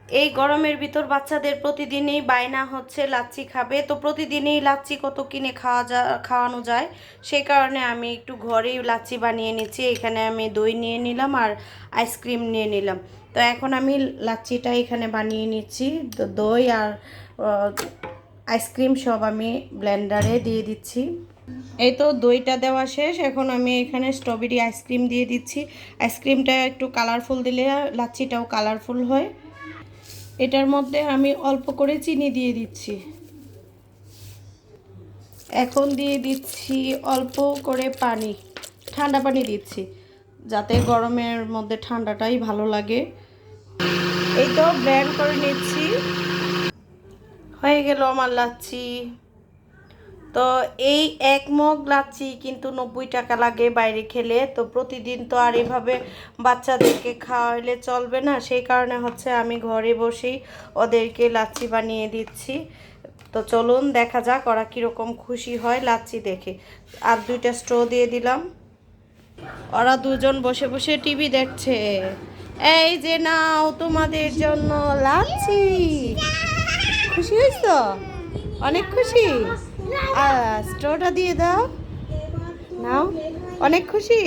এই গরমের ভিতর বাচ্চাদের প্রতিদিনই বায়না হচ্ছে লাচ্ছি খাবে, তো প্রতিদিনই লাচ্ছি কত কিনে খাওয়ানো যায়। সেই কারণে আমি একটু ঘরেই লাচ্ছি বানিয়ে নিচ্ছি। এখানে আমি দই নিয়ে নিলাম আর আইসক্রিম নিয়ে নিলাম। তো এখন আমি লাচ্ছিটা এখানে বানিয়ে নিচ্ছি। তো দই আর আইসক্রিম সব আমি ব্লেন্ডারে দিয়ে দিচ্ছি। এই তো দইটা দেওয়া শেষ, এখন আমি এখানে স্ট্রবেরি আইসক্রিম দিয়ে দিচ্ছি। আইসক্রিমটা একটু কালারফুল দিলে লাচ্ছিটাও কালারফুল হয়। এটার মধ্যে আমি অল্প করে চিনি দিয়ে দিচ্ছি। এখন দিয়ে দিচ্ছি অল্প করে পানি, ঠান্ডা পানি দিচ্ছি যাতে গরমের মধ্যে ঠান্ডাটাই ভালো লাগে। এই তো ব্লেন্ড করে নিচ্ছি, হয়ে গেল আমার লাচ্ছি। তো এই এক মগ লাচ্ছি কিন্তু 90 টাকা লাগে বাইরে খেলে। তো প্রতিদিন তো আর এভাবে বাচ্চাদেরকে খাওয়াইলে চলবে না, সেই কারণে হচ্ছে আমি ঘরে বসেই ওদেরকে লাচ্ছি বানিয়ে দিচ্ছি। তো চলুন দেখা যাক ওরা কীরকম খুশি হয় লাচ্ছি দেখে। আর 2টা স্ট্র দিয়ে দিলাম। ওরা দুজন বসে বসে টিভি দেখছে। এই যে নাও তোমাদের জন্য লাচ্ছি। খুশি হয়েছ? অনেক খুশি? স্ট্রটা দিয়ে দাও, নাও। অনেক খুশি?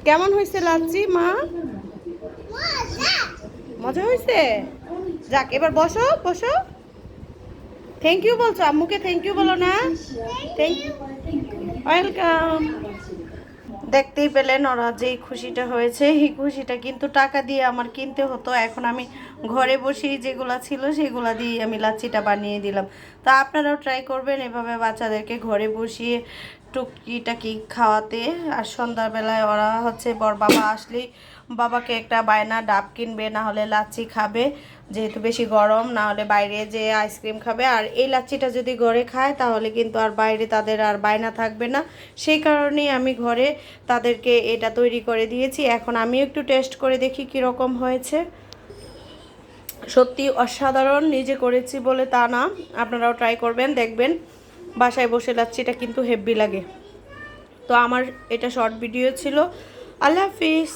কেমন হয়েছে লাচ্ছি মা? মজা হয়েছে? যাক, এবার বসো বসো। থ্যাংক ইউ বলছো? আম্মুকে থ্যাংক ইউ বলো না? Thank you, welcome. দেখতেই পেলেন ওরা যেই খুশিটা হয়েছে, এই খুশিটা কিন্তু টাকা দিয়ে আমার কিনতে হতো। এখন আমি ঘরে বসেই যেগুলা ছিল সেগুলা দিয়ে আমি লাচ্ছিটা বানিয়ে দিলাম। তা আপনারাও ট্রাই করবেন এভাবে বাচ্চাদেরকে ঘরে বসিয়ে টুকিটাকি খাওয়াতে। আর সন্ধ্যাবেলায় ওরা হচ্ছে বাবা আসলেই বাবাকে একটা বায়না ডাব কিনবে, না হলে লাচ্ছি খাবে যেহেতু বেশি গরম, না হলে বাইরে যে আইসক্রিম খাবে। আর এই লাচ্ছিটা যদি ঘরে খায় তাহলে কিন্তু আর বাইরে তাদের আর বায়না থাকবে না। সেই কারণেই আমি ঘরে তাদেরকে এটা তৈরি করে দিয়েছি। এখন আমি একটু টেস্ট করে দেখি কীরকম হয়েছে। সত্যি অসাধারণ, নিজে করেছি বলে তা না, আপনারাও ট্রাই করবেন, দেখবেন বাসায় বসে লাচ্ছিটা কিন্তু হেভি লাগে। তো আমার এটা শর্ট ভিডিও ছিল। আল্লাহ হাফিজ।